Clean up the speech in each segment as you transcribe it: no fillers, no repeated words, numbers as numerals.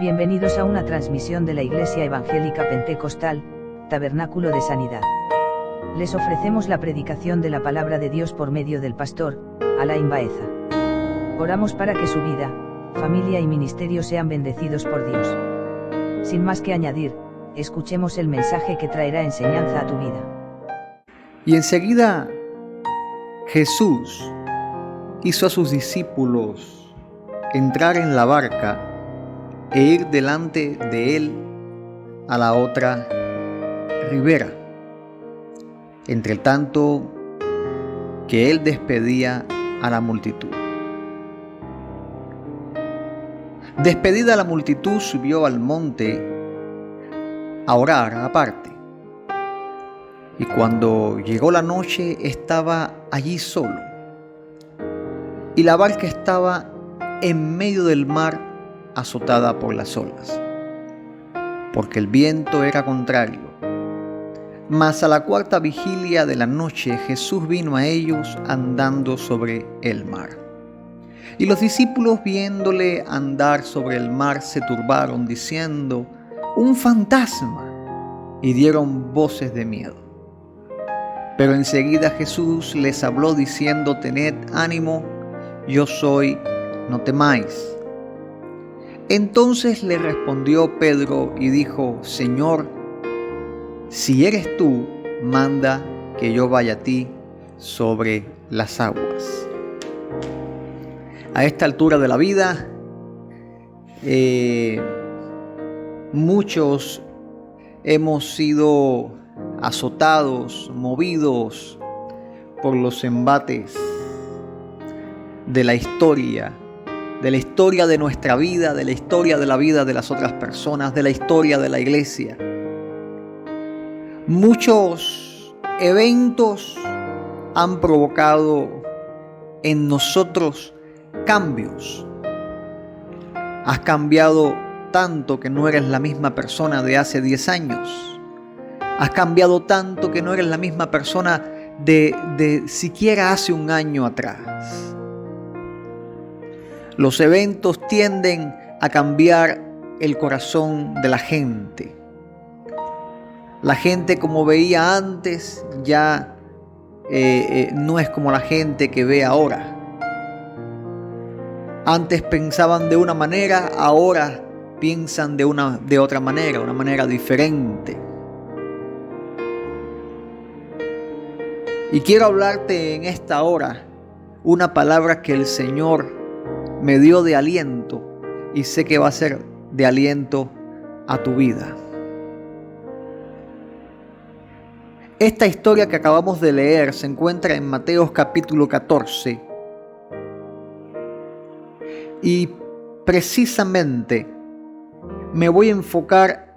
Bienvenidos a una transmisión de la Iglesia Evangélica Pentecostal, Tabernáculo de Sanidad. Les ofrecemos la predicación de la palabra de Dios por medio del pastor, Alain Baeza. Oramos para que su vida, familia y ministerio sean bendecidos por Dios. Sin más que añadir, escuchemos el mensaje que traerá enseñanza a tu vida. Y enseguida Jesús hizo a sus discípulos entrar en la barca e ir delante de él a la otra ribera, entre tanto que él despedía a la multitud. Despedida la multitud, subió al monte a orar aparte. Y cuando llegó la noche, estaba allí solo. Y la barca estaba en medio del mar, azotada por las olas, porque el viento era contrario. Mas a la cuarta vigilia de la noche, Jesús vino a ellos andando sobre el mar. Y los discípulos, viéndole andar sobre el mar, se turbaron, diciendo: «¡Un fantasma!», y dieron voces de miedo. Pero enseguida Jesús les habló diciendo: «Tened ánimo, yo soy, no temáis». Entonces le respondió Pedro y dijo: «Señor, si eres tú, manda que yo vaya a ti sobre las aguas». A esta altura de la vida, muchos hemos sido azotados, movidos por los embates de la historia de nuestra vida, de la historia de la vida de las otras personas, de la historia de la iglesia. Muchos eventos han provocado en nosotros cambios. Has cambiado tanto que no eres la misma persona de hace 10 años. Has cambiado tanto que no eres la misma persona de siquiera hace un año atrás. Los eventos tienden a cambiar el corazón de la gente. La gente, como veía antes, ya no es como la gente que ve ahora. Antes pensaban de una manera, ahora piensan de otra manera, una manera diferente. Y quiero hablarte en esta hora una palabra que el Señor me dio de aliento, y sé que va a ser de aliento a tu vida. Esta historia que acabamos de leer se encuentra en Mateo capítulo 14. Y precisamente me voy a enfocar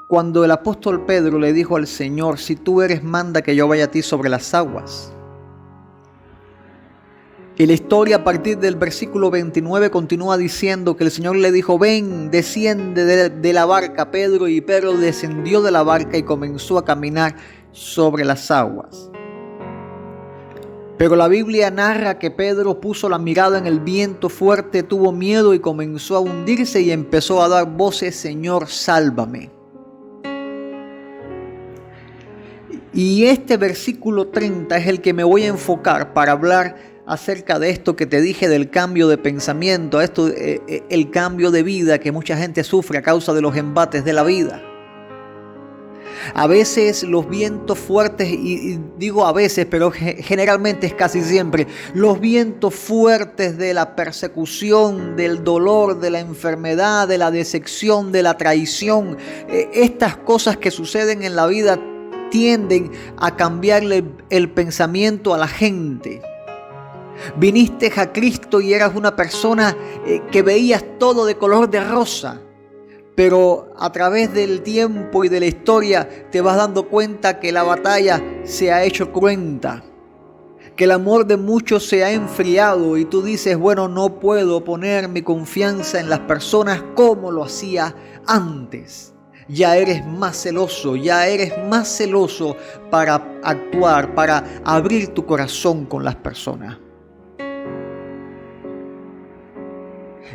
cuando el apóstol Pedro le dijo al Señor: «Si tú eres, manda que yo vaya a ti sobre las aguas». Y la historia a partir del versículo 29 continúa diciendo que el Señor le dijo: «Ven, desciende de la barca, Pedro». Y Pedro descendió de la barca y comenzó a caminar sobre las aguas. Pero la Biblia narra que Pedro puso la mirada en el viento fuerte, tuvo miedo y comenzó a hundirse y empezó a dar voces: «Señor, sálvame». Y este versículo 30 es el que me voy a enfocar para hablar acerca de esto que te dije del cambio de pensamiento, el cambio de vida que mucha gente sufre a causa de los embates de la vida. A veces los vientos fuertes, y digo a veces, pero generalmente es casi siempre, los vientos fuertes de la persecución, del dolor, de la enfermedad, de la decepción, de la traición, estas cosas que suceden en la vida tienden a cambiarle el pensamiento a la gente. Viniste a Cristo y eras una persona que veías todo de color de rosa, pero a través del tiempo y de la historia te vas dando cuenta que la batalla se ha hecho cruenta, que el amor de muchos se ha enfriado y tú dices: «Bueno, no puedo poner mi confianza en las personas como lo hacía antes». Ya eres más celoso para actuar, para abrir tu corazón con las personas.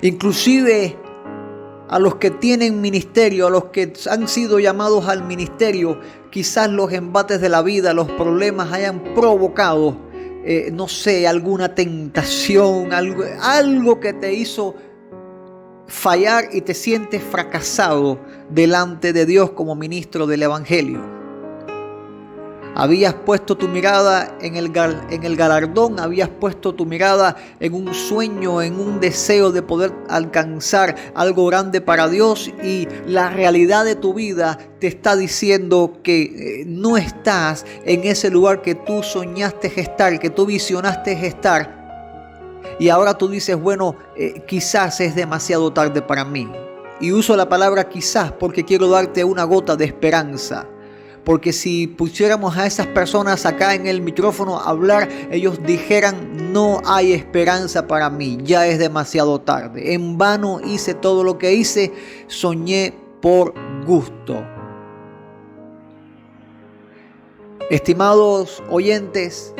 Inclusive a los que tienen ministerio, a los que han sido llamados al ministerio, quizás los embates de la vida, los problemas hayan provocado, no sé, alguna tentación, algo que te hizo fallar y te sientes fracasado delante de Dios como ministro del Evangelio. Habías puesto tu mirada en el galardón, habías puesto tu mirada en un sueño, en un deseo de poder alcanzar algo grande para Dios, y la realidad de tu vida te está diciendo que no estás en ese lugar que tú soñaste estar, que tú visionaste estar. Y ahora tú dices, bueno, quizás es demasiado tarde para mí. Y uso la palabra quizás porque quiero darte una gota de esperanza. Porque si pusiéramos a esas personas acá en el micrófono a hablar, ellos dijeran, no hay esperanza para mí, ya es demasiado tarde. En vano hice todo lo que hice, soñé por gusto. Estimados oyentes,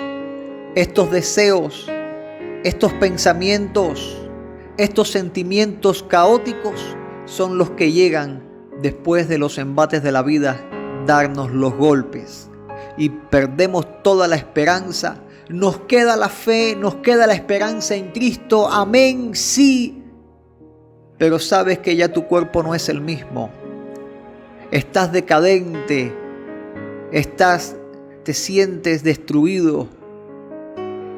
estos deseos, estos pensamientos, estos sentimientos caóticos son los que llegan después de los embates de la vida, darnos los golpes, y perdemos toda la esperanza. Nos queda la fe, nos queda la esperanza en Cristo, amén, sí, pero sabes que ya tu cuerpo no es el mismo. Estás decadente, te sientes destruido,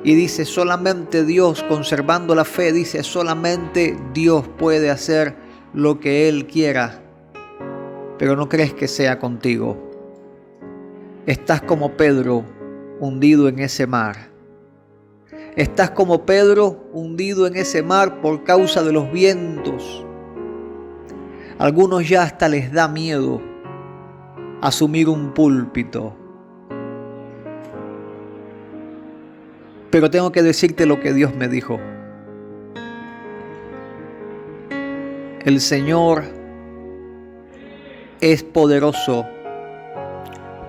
y dice, solamente Dios, conservando la fe, dice, solamente Dios puede hacer lo que Él quiera. Pero no crees que sea contigo. Estás como Pedro, hundido en ese mar. Estás como Pedro, hundido en ese mar por causa de los vientos. Algunos ya hasta les da miedo asumir un púlpito. Pero tengo que decirte lo que Dios me dijo. El Señor es poderoso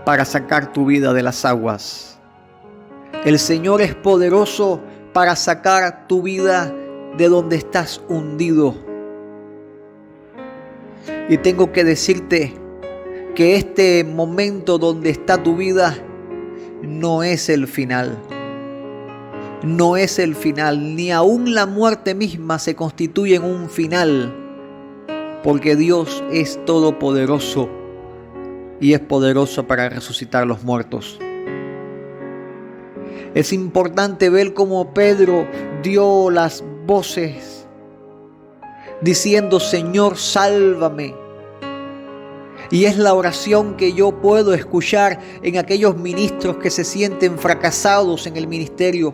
para sacar tu vida de las aguas. El Señor es poderoso para sacar tu vida de donde estás hundido. Y tengo que decirte que este momento donde está tu vida no es el final. No es el final, ni aún la muerte misma se constituye en un final. Porque Dios es todopoderoso y es poderoso para resucitar los muertos. Es importante ver cómo Pedro dio las voces diciendo, Señor, sálvame. Y es la oración que yo puedo escuchar en aquellos ministros que se sienten fracasados en el ministerio,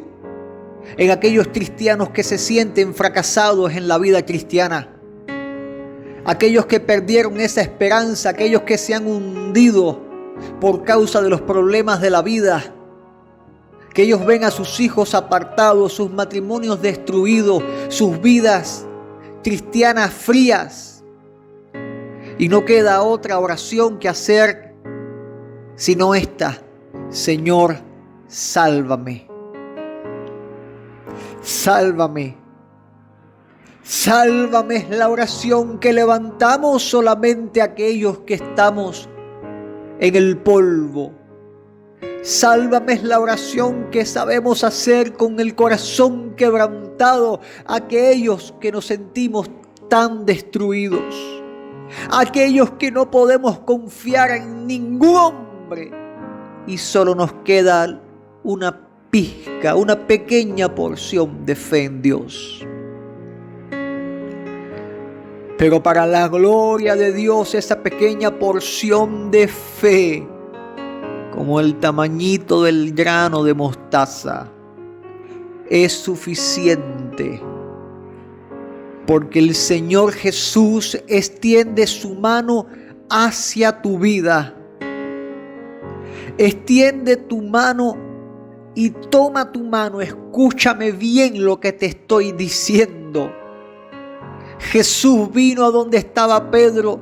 en aquellos cristianos que se sienten fracasados en la vida cristiana. Aquellos que perdieron esa esperanza, aquellos que se han hundido por causa de los problemas de la vida, que ellos ven a sus hijos apartados, sus matrimonios destruidos, sus vidas cristianas frías, y no queda otra oración que hacer sino esta: Señor, sálvame, sálvame. Sálvame es la oración que levantamos solamente aquellos que estamos en el polvo. Sálvame es la oración que sabemos hacer con el corazón quebrantado, aquellos que nos sentimos tan destruidos, aquellos que no podemos confiar en ningún hombre y solo nos queda una pizca, una pequeña porción de fe en Dios. Pero para la gloria de Dios, esa pequeña porción de fe, como el tamañito del grano de mostaza, es suficiente. Porque el Señor Jesús extiende su mano hacia tu vida. Extiende tu mano y toma tu mano. Escúchame bien lo que te estoy diciendo. Jesús vino a donde estaba Pedro,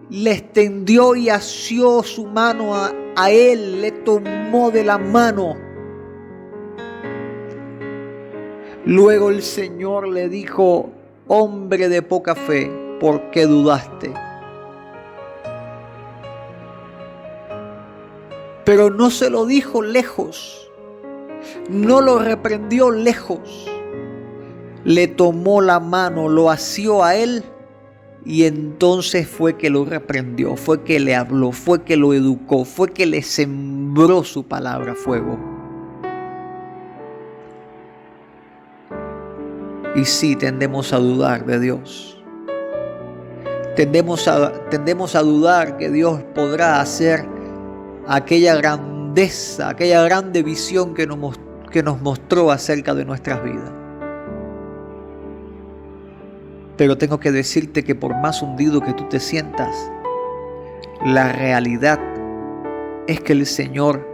le extendió y asió su mano a él, le tomó de la mano. Luego el Señor le dijo: hombre de poca fe, por qué dudaste. Pero no se lo dijo lejos, no lo reprendió lejos. Le tomó la mano, lo asió a él y entonces fue que lo reprendió, fue que le habló, fue que lo educó, fue que le sembró su palabra a fuego. Y sí, tendemos a dudar de Dios. Tendemos a dudar que Dios podrá hacer aquella grandeza, aquella grande visión que nos mostró acerca de nuestras vidas. Pero tengo que decirte que por más hundido que tú te sientas, la realidad es que el Señor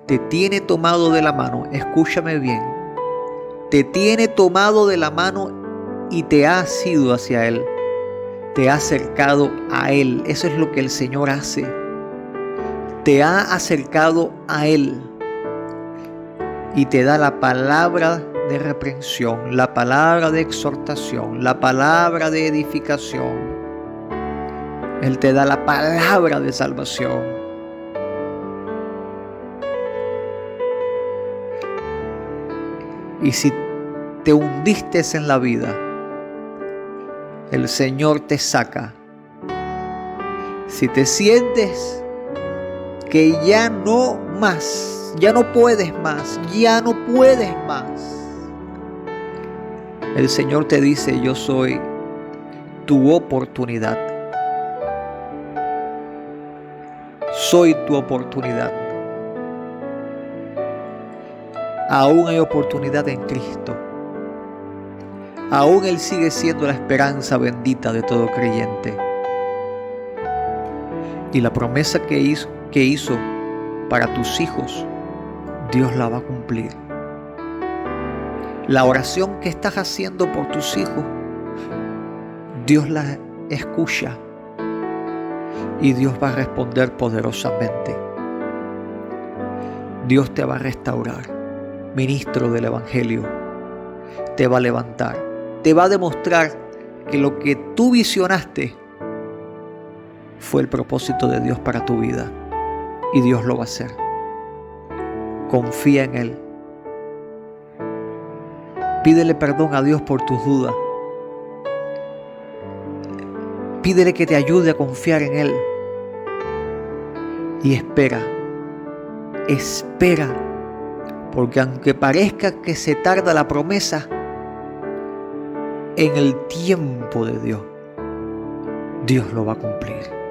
te tiene tomado de la mano. Escúchame bien. Te tiene tomado de la mano y te ha asido hacia Él. Te ha acercado a Él. Eso es lo que el Señor hace. Te ha acercado a Él. Y te da la palabra de reprensión, la palabra de exhortación, la palabra de edificación. Él te da la palabra de salvación. Y si te hundiste en la vida, el Señor te saca. Si te sientes que ya no más, ya no puedes más, el Señor te dice: yo soy tu oportunidad. Soy tu oportunidad. Aún hay oportunidad en Cristo. Aún Él sigue siendo la esperanza bendita de todo creyente. Y la promesa que hizo para tus hijos, Dios la va a cumplir. La oración que estás haciendo por tus hijos, Dios la escucha y Dios va a responder poderosamente. Dios te va a restaurar, ministro del Evangelio, te va a levantar, te va a demostrar que lo que tú visionaste fue el propósito de Dios para tu vida y Dios lo va a hacer. Confía en Él. Pídele perdón a Dios por tus dudas. Pídele que te ayude a confiar en Él. Y espera, porque aunque parezca que se tarda la promesa, en el tiempo de Dios, Dios lo va a cumplir.